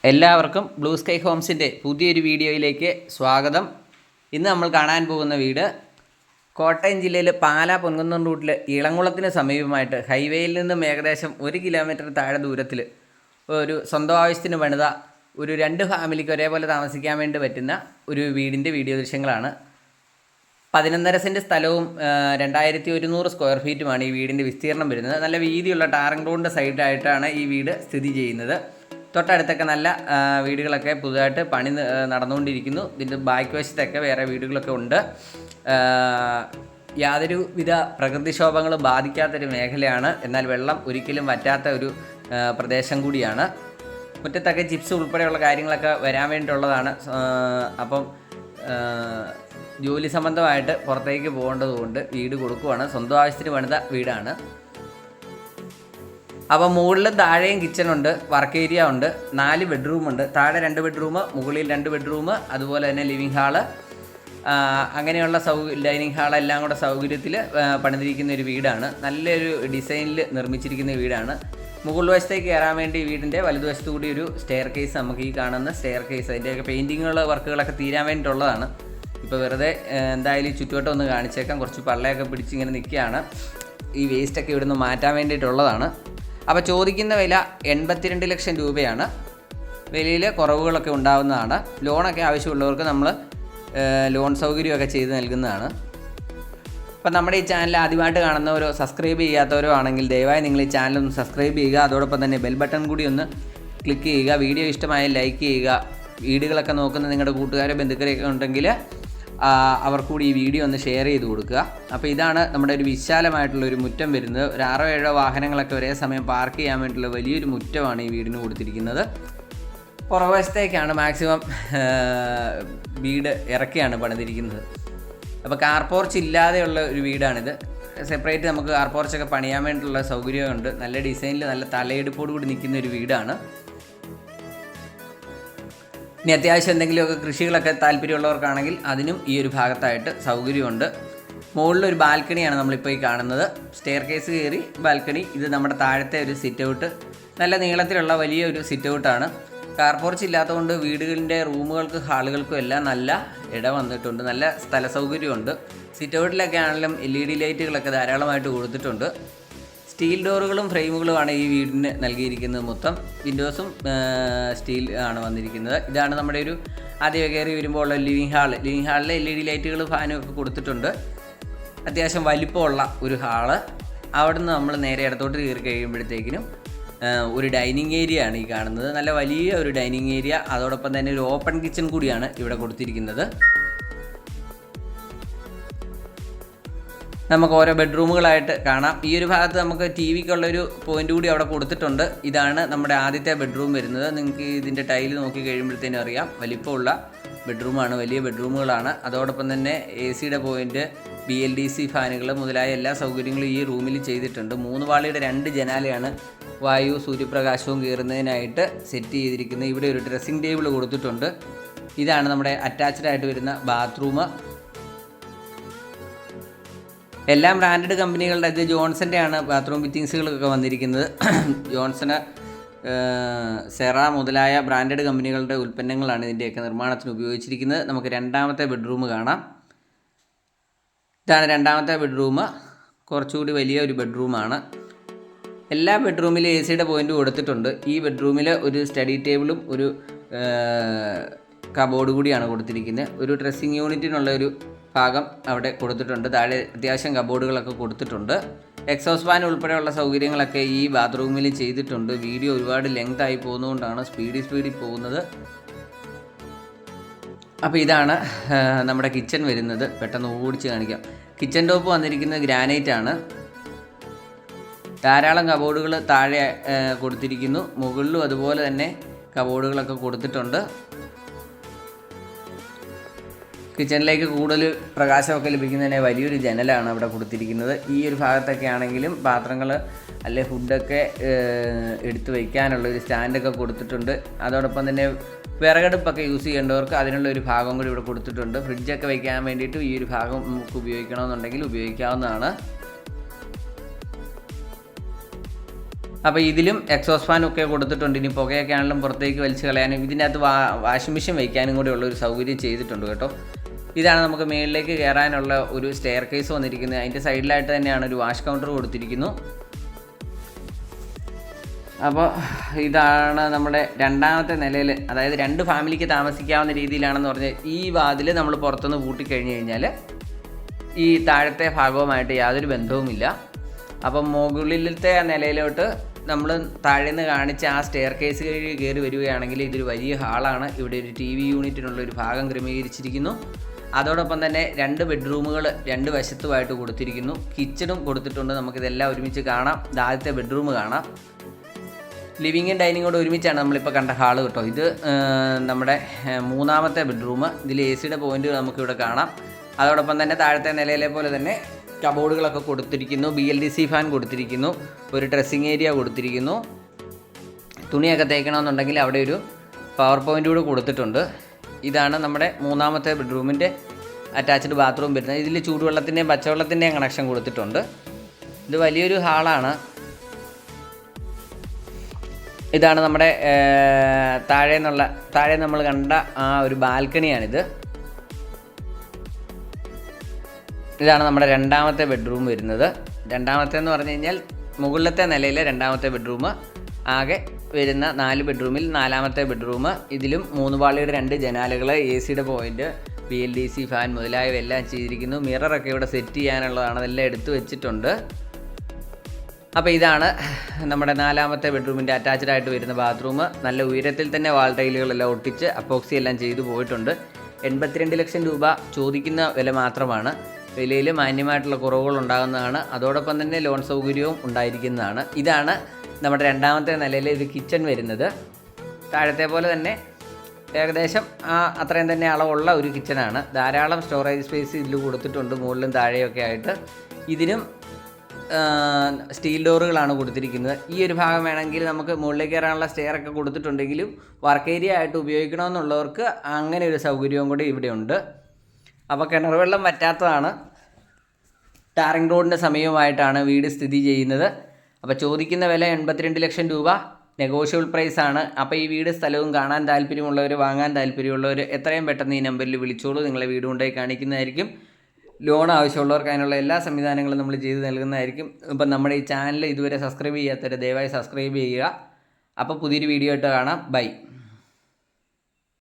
എല്ലാവർക്കും blue sky ഹോംസിൻ്റെ പുതിയൊരു വീഡിയോയിലേക്ക് സ്വാഗതം. ഇന്ന് നമ്മൾ കാണാൻ പോകുന്ന വീട് കോട്ടയം ജില്ലയിൽ പാലാ പൊൻകുന്നം റൂട്ടിൽ ഇളംകുളത്തിന് സമീപമായിട്ട് ഹൈവേയിൽ നിന്നും ഏകദേശം 1 കിലോമീറ്റർ താഴെ ദൂരത്തിൽ ഒരു സ്വന്തം ആവശ്യത്തിന് പണിത ഒരു 2 ഫാമിലിക്ക് ഒരേപോലെ താമസിക്കാൻ വേണ്ടി പറ്റുന്ന ഒരു വീടിൻ്റെ വീഡിയോ ദൃശ്യങ്ങളാണ്. 11.5 സെൻറ്റ് സ്ഥലവും 2100 സ്ക്വയർ ഫീറ്റുമാണ് ഈ വീടിൻ്റെ വിസ്തീർണം വരുന്നത്. നല്ല വീതിയുള്ള ടാറിംഗ് റോഡിൻ്റെ സൈഡായിട്ടാണ് ഈ വീട് സ്ഥിതി ചെയ്യുന്നത്. തൊട്ടടുത്തൊക്കെ നല്ല വീടുകളൊക്കെ പുതുതായിട്ട് പണി നടന്നുകൊണ്ടിരിക്കുന്നു. ഇതിൻ്റെ ബാക്ക് വശത്തൊക്കെ വേറെ വീടുകളൊക്കെ ഉണ്ട്. യാതൊരുവിധ പ്രകൃതിക്ഷോഭങ്ങളും ബാധിക്കാത്തൊരു മേഖലയാണ്. എന്നാൽ വെള്ളം ഒരിക്കലും വറ്റാത്ത ഒരു പ്രദേശം കൂടിയാണ്. മുറ്റത്തൊക്കെ ചിപ്സ് ഉൾപ്പെടെയുള്ള കാര്യങ്ങളൊക്കെ വരാൻ വേണ്ടിയിട്ടുള്ളതാണ്. അപ്പം ജോലി സംബന്ധമായിട്ട് പുറത്തേക്ക് പോകേണ്ടതുകൊണ്ട് വീട് കൊടുക്കുവാണ്. സ്വന്തം ആവശ്യത്തിന് പണിത വീടാണ്. അപ്പോൾ മുകളിലും താഴെയും കിച്ചണുണ്ട്, വർക്ക് ഏരിയ ഉണ്ട്, 4 ബെഡ്റൂമുണ്ട്. താഴെ 2 ബെഡ്റൂം, മുകളിൽ 2 ബെഡ്റൂം, അതുപോലെ തന്നെ ലിവിങ് ഹാള്, അങ്ങനെയുള്ള ഡൈനിങ് ഹാളെല്ലാം കൂടെ സൗകര്യത്തിൽ പണിതിരിക്കുന്ന ഒരു വീടാണ്. നല്ലൊരു ഡിസൈനിൽ നിർമ്മിച്ചിരിക്കുന്ന വീടാണ്. മുകൾ വശത്തേക്ക് കയറാൻ വേണ്ടി വീടിൻ്റെ വലതുവശത്തു കൂടി ഒരു സ്റ്റെയർ കേസ്, നമുക്ക് ഈ കാണുന്ന സ്റ്റെയർ കേസ്, അതിൻ്റെയൊക്കെ പെയിൻറ്റിങ്ങുകൾ വർക്കുകളൊക്കെ തീരാൻ വേണ്ടിയിട്ടുള്ളതാണ്. ഇപ്പോൾ വെറുതെ എന്തായാലും ചുറ്റുവട്ടം ഒന്ന് കാണിച്ചേക്കാം. കുറച്ച് പള്ളയൊക്കെ പിടിച്ച് ഇങ്ങനെ നിൽക്കുകയാണ്. ഈ വേസ്റ്റൊക്കെ ഇവിടുന്ന് മാറ്റാൻ വേണ്ടിയിട്ടുള്ളതാണ്. അപ്പോൾ ചോദിക്കുന്ന വില 82 ലക്ഷം രൂപയാണ്. വിലയിൽ കുറവുകളൊക്കെ ഉണ്ടാകുന്നതാണ്. ലോണൊക്കെ ആവശ്യമുള്ളവർക്ക് നമ്മൾ ലോൺ സൗകര്യമൊക്കെ ചെയ്ത് നൽകുന്നതാണ്. അപ്പോൾ നമ്മുടെ ഈ ചാനൽ ആദ്യമായിട്ട് കാണുന്നവരോ സബ്സ്ക്രൈബ് ചെയ്യാത്തവരോ ആണെങ്കിൽ ദയവായി നിങ്ങൾ ഈ ചാനൽ ഒന്ന് സബ്സ്ക്രൈബ് ചെയ്യുക. അതോടൊപ്പം തന്നെ ബെൽ ബട്ടൺ കൂടി ഒന്ന് ക്ലിക്ക് ചെയ്യുക. വീഡിയോ ഇഷ്ടമായി ലൈക്ക് ചെയ്യുക. വീടുകളൊക്കെ നോക്കുന്ന നിങ്ങളുടെ കൂട്ടുകാരോ ബന്ധുക്കളൊക്കെ ഉണ്ടെങ്കിൽ അവർ കൂടി ഈ വീഡിയോ ഒന്ന് ഷെയർ ചെയ്ത് കൊടുക്കുക. അപ്പോൾ ഇതാണ് നമ്മുടെ ഒരു വിശാലമായിട്ടുള്ളൊരു മുറ്റം വരുന്നത്. ഒരു 6-7 വാഹനങ്ങളൊക്കെ ഒരേ സമയം പാർക്ക് ചെയ്യാൻ വേണ്ടിയിട്ടുള്ള വലിയൊരു മുറ്റമാണ് ഈ വീടിന് കൊടുത്തിരിക്കുന്നത്. പുറകുവശത്തേക്കാണ് മാക്സിമം വീട് ഇറക്കിയാണ് പണിതിരിക്കുന്നത്. അപ്പോൾ കാർ പോർച്ച് ഇല്ലാതെയുള്ള ഒരു വീടാണിത്. സെപ്പറേറ്റ് നമുക്ക് കാർ പോർച്ചൊക്കെ പണിയാൻ വേണ്ടിയിട്ടുള്ള സൗകര്യമുണ്ട്. നല്ല ഡിസൈനിൽ നല്ല തലയെടുപ്പോട് കൂടി നിൽക്കുന്ന ഒരു വീടാണ്. ഇനി അത്യാവശ്യം എന്തെങ്കിലുമൊക്കെ കൃഷികളൊക്കെ താല്പര്യമുള്ളവർക്കാണെങ്കിൽ അതിനും ഈ ഒരു ഭാഗത്തായിട്ട് സൗകര്യമുണ്ട്. മുകളിലൊരു ബാൽക്കണിയാണ് നമ്മളിപ്പോൾ ഈ കാണുന്നത്. സ്റ്റെയർ കേസ് കയറി ബാൽക്കണി. ഇത് നമ്മുടെ താഴത്തെ ഒരു സിറ്റ് ഔട്ട്. നല്ല നീളത്തിലുള്ള വലിയൊരു സിറ്റ് ഔട്ടാണ്. കാർ പോർച്ച് ഇല്ലാത്തതുകൊണ്ട് വീടുകളിൻ്റെ റൂമുകൾക്ക് ഹാളുകൾക്കും എല്ലാം നല്ല ഇട വന്നിട്ടുണ്ട്. നല്ല സ്ഥല സൗകര്യമുണ്ട്. സിറ്റ് ഔട്ടിലൊക്കെ ആണെങ്കിലും LED ലൈറ്റുകളൊക്കെ ധാരാളമായിട്ട് കൊടുത്തിട്ടുണ്ട്. സ്റ്റീൽ ഡോറുകളും ഫ്രെയിമുകളുമാണ് ഈ വീടിന് നൽകിയിരിക്കുന്നത്. മൊത്തം വിൻഡോസും സ്റ്റീൽ ആണ് വന്നിരിക്കുന്നത്. ഇതാണ് നമ്മുടെ ഒരു ആദ്യം കയറി വരുമ്പോൾ ഉള്ള ലിവിങ് ഹാള്. ലിവിങ് ഹാളിൽ LED ലൈറ്റുകൾ ഫാനും ഒക്കെ കൊടുത്തിട്ടുണ്ട്. അത്യാവശ്യം വലിപ്പമുള്ള ഒരു ഹാള്. അവിടെ നിന്ന് നമ്മൾ നേരെ ഇടത്തോട്ട് കയറി കഴിയുമ്പോഴത്തേക്കിനും ഒരു ഡൈനിങ് ഏരിയ ആണ് ഈ കാണുന്നത്. നല്ല വലിയ ഒരു ഡൈനിങ് ഏരിയ. അതോടൊപ്പം തന്നെ ഒരു ഓപ്പൺ കിച്ചൺ കൂടിയാണ് ഇവിടെ കൊടുത്തിരിക്കുന്നത്. നമുക്ക് ഓരോ ബെഡ്റൂമുകളായിട്ട് കാണാം. ഈ ഒരു ഭാഗത്ത് നമുക്ക് TVക്കുള്ളൊരു പോയിൻ്റ് കൂടി അവിടെ കൊടുത്തിട്ടുണ്ട്. ഇതാണ് നമ്മുടെ ആദ്യത്തെ ബെഡ്റൂം വരുന്നത്. നിങ്ങൾക്ക് ഇതിൻ്റെ ടൈല് നോക്കി കഴിയുമ്പോഴത്തേനും അറിയാം, വലിപ്പമുള്ള ബെഡ്റൂമാണ്, വലിയ ബെഡ്റൂമുകളാണ്. അതോടൊപ്പം തന്നെ AC-യുടെ പോയിൻ്റ്, BLDC ഫാനുകൾ മുതലായ എല്ലാ സൗകര്യങ്ങളും ഈ റൂമിൽ ചെയ്തിട്ടുണ്ട്. 3 പാളിയുടെ 2 ജനാലയാണ് വായു സൂര്യപ്രകാശവും കയറുന്നതിനായിട്ട് സെറ്റ് ചെയ്തിരിക്കുന്നത്. ഇവിടെ ഒരു ഡ്രസ്സിംഗ് ടേബിൾ കൊടുത്തിട്ടുണ്ട്. ഇതാണ് നമ്മുടെ അറ്റാച്ച്ഡ് ആയിട്ട് വരുന്ന ബാത്റൂം. എല്ലാം ബ്രാൻഡഡ് കമ്പനികളുടെ. ഇത് ജോൺസൻ്റെ ആണ് ബാത്റൂം ഫിറ്റിങ്സുകളൊക്കെ വന്നിരിക്കുന്നത്. ജോൺസണ്, സെറ മുതലായ ബ്രാൻഡഡ് കമ്പനികളുടെ ഉൽപ്പന്നങ്ങളാണ് ഇതിൻ്റെയൊക്കെ നിർമ്മാണത്തിന് ഉപയോഗിച്ചിരിക്കുന്നത്. നമുക്ക് രണ്ടാമത്തെ ബെഡ്റൂം കാണാം. ഇതാണ് രണ്ടാമത്തെ ബെഡ്റൂം. കുറച്ചുകൂടി വലിയ ഒരു ബെഡ്റൂമാണ്. എല്ലാ ബെഡ്റൂമിലും AC-യുടെ പോയിൻ്റ് കൊടുത്തിട്ടുണ്ട്. ഈ ബെഡ്റൂമിൽ ഒരു സ്റ്റഡി ടേബിളും ഒരു കബോർഡ് കൂടിയാണ് കൊടുത്തിരിക്കുന്നത്. ഒരു ഡ്രസ്സിങ് യൂണിറ്റിനുള്ള ഒരു ഭാഗം അവിടെ കൊടുത്തിട്ടുണ്ട്. താഴെ അത്യാവശ്യം കബോർഡുകളൊക്കെ കൊടുത്തിട്ടുണ്ട്. എക്സോസ് ഫാൻ ഉൾപ്പെടെയുള്ള സൗകര്യങ്ങളൊക്കെ ഈ ബാത്റൂമിൽ ചെയ്തിട്ടുണ്ട്. വീഡിയോ ഒരുപാട് ലെങ്ത് ആയി പോകുന്നതുകൊണ്ടാണ് സ്പീഡിൽ പോകുന്നത്. അപ്പോൾ ഇതാണ് നമ്മുടെ കിച്ചൺ വരുന്നത്. പെട്ടെന്ന് ഓടിച്ച് കാണിക്കാം. കിച്ചൺ ടോപ്പ് വന്നിരിക്കുന്നത് ഗ്രാനൈറ്റ് ആണ്. ധാരാളം കബോർഡുകൾ താഴെ കൊടുത്തിരിക്കുന്നു. മുകളിലും അതുപോലെ തന്നെ കബോർഡുകളൊക്കെ കൊടുത്തിട്ടുണ്ട്. കിച്ചണിലേക്ക് കൂടുതൽ പ്രകാശമൊക്കെ ലഭിക്കുന്നതിന് വലിയൊരു ജനലാണ് അവിടെ കൊടുത്തിരിക്കുന്നത്. ഈ ഒരു ഭാഗത്തൊക്കെ ആണെങ്കിലും പാത്രങ്ങൾ അല്ലെ ഫുഡൊക്കെ എടുത്ത് വയ്ക്കാനുള്ള ഒരു സ്റ്റാൻഡൊക്കെ കൊടുത്തിട്ടുണ്ട്. അതോടൊപ്പം തന്നെ വിറകടുപ്പൊക്കെ യൂസ് ചെയ്യേണ്ടവർക്ക് അതിനുള്ള ഒരു ഭാഗം കൂടി ഇവിടെ കൊടുത്തിട്ടുണ്ട്. ഫ്രിഡ്ജൊക്കെ വയ്ക്കാൻ വേണ്ടിയിട്ട് ഈ ഒരു ഭാഗം നമുക്ക് ഉപയോഗിക്കണമെന്നുണ്ടെങ്കിൽ ഉപയോഗിക്കാവുന്നതാണ്. അപ്പോൾ ഇതിലും എക്സോസ് ഫാനൊക്കെ കൊടുത്തിട്ടുണ്ട്. ഇനി പുകയൊക്കെ ആണെങ്കിലും പുറത്തേക്ക് വലിച്ച് കളയാനും ഇതിൻ്റെ അകത്ത് വാഷിംഗ് മെഷീൻ വയ്ക്കാനും കൂടെ ഉള്ളൊരു സൗകര്യം ചെയ്തിട്ടുണ്ട് കേട്ടോ. ഇതാണ് നമുക്ക് മുകളിലേക്ക് കയറാനുള്ള ഒരു സ്റ്റെയർ കേസ് വന്നിരിക്കുന്നത്. അതിൻ്റെ സൈഡിലായിട്ട് തന്നെയാണ് ഒരു വാഷ് കൗണ്ടർ കൊടുത്തിരിക്കുന്നു. അപ്പോൾ ഇതാണ് നമ്മുടെ രണ്ടാമത്തെ നിലയിൽ, അതായത് 2 ഫാമിലിക്ക് താമസിക്കാവുന്ന രീതിയിലാണെന്ന് പറഞ്ഞാൽ ഈ വാതിൽ നമ്മൾ പുറത്തുനിന്ന് പൂട്ടിക്കഴിഞ്ഞ് കഴിഞ്ഞാൽ ഈ താഴത്തെ ഭാഗവുമായിട്ട് യാതൊരു ബന്ധവുമില്ല. അപ്പം മുകളിലത്തെ നിലയിലോട്ട് നമ്മൾ താഴെ നിന്ന് കാണിച്ച ആ സ്റ്റെയർ കേസ് കയറി വരികയാണെങ്കിൽ ഇതൊരു വലിയ ഹാളാണ്. ഇവിടെ ഒരു TV യൂണിറ്റിനുള്ളൊരു ഭാഗം ക്രമീകരിച്ചിരിക്കുന്നു. അതോടൊപ്പം തന്നെ 2 ബെഡ്റൂമുകൾ 2 വശത്തുമായിട്ട് കൊടുത്തിരിക്കുന്നു. കിച്ചണും കൊടുത്തിട്ടുണ്ട്. നമുക്കിതെല്ലാം ഒരുമിച്ച് കാണാം. ആദ്യത്തെ ബെഡ്റൂം കാണാം. ലിവിങ്ങും ഡൈനിങ്ങും കൂടെ ഒരുമിച്ചാണ് നമ്മളിപ്പോൾ കണ്ട ഹാള് കേട്ടോ. ഇത് നമ്മുടെ 3ാമത്തെ ബെഡ്റൂം. ഇതിൽ AC പോയിന്റ് നമുക്കിവിടെ കാണാം. അതോടൊപ്പം തന്നെ താഴത്തെ നിലയിലെ പോലെ തന്നെ കബോർഡുകളൊക്കെ കൊടുത്തിരിക്കുന്നു. BLDC ഫാൻ കൊടുത്തിരിക്കുന്നു. ഒരു ഡ്രസ്സിങ് ഏരിയ കൊടുത്തിരിക്കുന്നു. തുണിയൊക്കെ തേക്കണമെന്നുണ്ടെങ്കിൽ അവിടെ ഒരു പവർ പോയിൻ്റ് കൂടെ കൊടുത്തിട്ടുണ്ട്. ഇതാണ് നമ്മുടെ 3ാമത്തെ ബെഡ്റൂമിൻ്റെ അറ്റാച്ച്ഡ് ബാത്റൂം വരുന്നത്. ഇതിൽ ചൂടുവെള്ളത്തിൻ്റെയും പച്ചവെള്ളത്തിൻ്റെയും കണക്ഷൻ കൊടുത്തിട്ടുണ്ട്. ഇത് വലിയൊരു ഹാളാണ്. ഇതാണ് നമ്മുടെ താഴെ നമ്മൾ കണ്ട ആ ഒരു ബാൽക്കണിയാണിത്. ഇതാണ് നമ്മുടെ 2ാമത്തെ ബെഡ്റൂം വരുന്നത്. 2ാമത്തെ എന്ന് പറഞ്ഞു കഴിഞ്ഞാൽ മുകളിലത്തെ നിലയിലെ 2ാമത്തെ ബെഡ്റൂം. ആകെ വരുന്ന 4 ബെഡ്റൂമിൽ 4ാമത്തെ ബെഡ്റൂം. ഇതിലും 3 പാളിയുടെ 2 ജനാലകൾ, AC പോയിന്റ്, BLDC ഫാൻ മുതലായവയെല്ലാം ചെയ്തിരിക്കുന്നു. മിററൊക്കെ ഇവിടെ സെറ്റ് ചെയ്യാനുള്ളതാണ്. അതെല്ലാം എടുത്തു വെച്ചിട്ടുണ്ട്. അപ്പോൾ ഇതാണ് നമ്മുടെ 4ാമത്തെ ബെഡ്റൂമിൻ്റെ അറ്റാച്ച്ഡ് ആയിട്ട് വരുന്ന ബാത്റൂം. നല്ല ഉയരത്തിൽ തന്നെ വാൾ ടൈലുകളെല്ലാം ഒട്ടിച്ച് അപ്പോക്സി എല്ലാം ചെയ്തു പോയിട്ടുണ്ട്. 82 ലക്ഷം രൂപ ചോദിക്കുന്ന വില മാത്രമാണ്. വിലയിൽ മാന്യമായിട്ടുള്ള കുറവുകൾ ഉണ്ടാകുന്നതാണ്. അതോടൊപ്പം തന്നെ ലോൺ സൗകര്യവും ഉണ്ടായിരിക്കുന്നതാണ്. ഇതാണ് നമ്മുടെ 2ാമത്തെ നിലയിൽ ഇത് കിച്ചൺ വരുന്നത്. താഴത്തെ പോലെ തന്നെ ഏകദേശം അത്രയും തന്നെ അളവുള്ള ഒരു കിച്ചണാണ്. ധാരാളം സ്റ്റോറേജ് സ്പേസ് ഇതിൽ കൊടുത്തിട്ടുണ്ട്, മുകളിലും താഴെയൊക്കെ ആയിട്ട്. ഇതിനും സ്റ്റീൽ ഡോറുകളാണ് കൊടുത്തിരിക്കുന്നത്. ഈ ഒരു ഭാഗം വേണമെങ്കിൽ നമുക്ക് മുകളിലേക്ക് കയറാനുള്ള സ്റ്റെയറൊക്കെ കൊടുത്തിട്ടുണ്ടെങ്കിലും വർക്ക് ഏരിയ ആയിട്ട് ഉപയോഗിക്കണമെന്നുള്ളവർക്ക് അങ്ങനെ ഒരു സൗകര്യവും കൂടി ഇവിടെയുണ്ട്. അപ്പോൾ കിണർ വെള്ളം വറ്റാത്തതാണ്. ടാറിംഗ് റോഡിൻ്റെ സമീപമായിട്ടാണ് വീട് സ്ഥിതി ചെയ്യുന്നത്. അപ്പോൾ ചോദിക്കുന്ന വില 82 ലക്ഷം രൂപ, നെഗോഷ്യബിൾ പ്രൈസാണ്. അപ്പോൾ ഈ വീട് സ്ഥലവും കാണാൻ താല്പര്യമുള്ളവർ, വാങ്ങാൻ താല്പര്യമുള്ളവർ എത്രയും പെട്ടെന്ന് ഈ നമ്പറിൽ വിളിച്ചോളൂ. നിങ്ങളെ വീട് കൊണ്ടുപോയി കാണിക്കുന്നതായിരിക്കും. ലോൺ ആവശ്യമുള്ളവർക്ക് അതിനുള്ള എല്ലാ സംവിധാനങ്ങളും നമ്മൾ ചെയ്ത് നൽകുന്നതായിരിക്കും. ഇപ്പം നമ്മുടെ ഈ ചാനൽ ഇതുവരെ സബ്സ്ക്രൈബ് ചെയ്യാത്തവരെ ദയവായി സബ്സ്ക്രൈബ് ചെയ്യുക. അപ്പോൾ പുതിയൊരു വീഡിയോ ആയിട്ട് കാണാം. ബൈ.